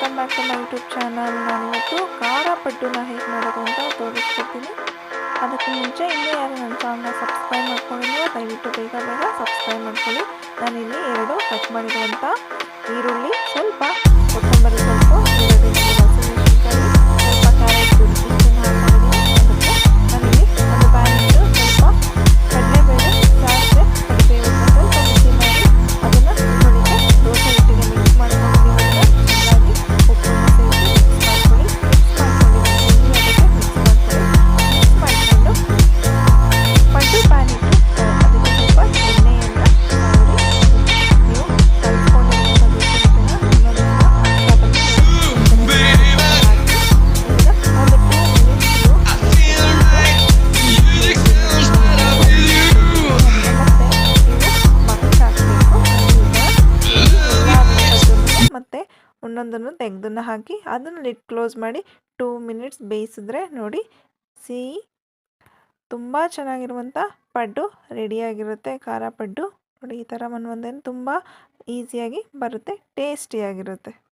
Welcome back to my YouTube channel. ನಾನಿವತ್ತು ಖಾರ ಪಡ್ಡುನ ಹೇಗೆ ಮಾಡೋದು ಅಂತ ತೋರಿಸ್ಕೊಡ್ತೀನಿ. ಅದಕ್ಕೆ ಮುಂಚೆ ಇನ್ನೂ ಯಾರು ನನ್ನ ಚಾನಲ್ನ ಸಬ್ಸ್ಕ್ರೈಬ್ ಮಾಡ್ಕೊಂಡಿಲ್ಲ ದಯವಿಟ್ಟು ಬೇಗ ಬೇಗ ಸಬ್ಸ್ಕ್ರೈಬ್ ಮಾಡ್ಕೊಳ್ಳಿ. ನಾನಿಲ್ಲಿ 2 ಕಟ್ ಮಾಡಿರುವಂಥ ಈರುಳ್ಳಿ, ಸ್ವಲ್ಪ ಕೊತ್ತಂಬರಿ ಸೊಪ್ಪು, 2 ಹಸಿಮೆಣಸಿನಕಾಯಿ, ಸ್ವಲ್ಪ ಕ್ಯಾರೆಟ್ ತುರಿದು ಹಾಕೊಂಡಿದ್ದೀನಿ. ನಾನಿಲ್ಲಿ ಒಂದು ಪ್ಯಾನ್ ಇಟ್ಟು ಸ್ವಲ್ಪ ಕಡಲೆಬೇಳೆ, ಸಾಸಿವೆ, ಕರಿಬೇವು ಸ್ವಲ್ಪ ಬಿಸಿ ಮಾಡಿ ಅದನ್ನು ಇದರೊಳಗೆ ದೋಸೆ ಹಿಟ್ಟಿಗೆ ಮಿಕ್ಸ್ ಮಾಡ್ಕೊಂಡಿದ್ದೀನಿ. ಚೆನ್ನಾಗಿ ಉಪ್ಪನ್ನು ಸೇರಿಸಿ ಮಿಕ್ಸ್ ಮಾಡ್ಕೊಂಡು ಪಡ್ಡು ಪ್ಯಾನ್ ಇಟ್ಟು ಅದಕ್ಕೆ ಸ್ವಲ್ಪ ಎಣ್ಣೆಯನ್ನು ನೀವು ಕಲಿಸ್ಕೊಂಡಿರುವಂಥ ದೋಸೆ ಹಿಟ್ಟನ್ನು ಇನ್ನೊಂದನ್ನು ಮತ್ತೆ ಒಂದೊಂದನ್ನು ತೆಗೆದನ್ನು ಹಾಕಿ ಅದನ್ನು ಲಿಡ್ ಕ್ಲೋಸ್ ಮಾಡಿ 2 ಮಿನಿಟ್ಸ್ ಬೇಯಿಸಿದ್ರೆ ನೋಡಿ ತುಂಬ ಚೆನ್ನಾಗಿರುವಂಥ ಪಡ್ಡು ರೆಡಿಯಾಗಿರುತ್ತೆ. ಖಾರ ಪಡ್ಡು ನೋಡಿ, ಈ ಥರ ಒಂದೊಂದೇನು ತುಂಬ ಈಸಿಯಾಗಿ ಬರುತ್ತೆ, ಟೇಸ್ಟಿಯಾಗಿರುತ್ತೆ.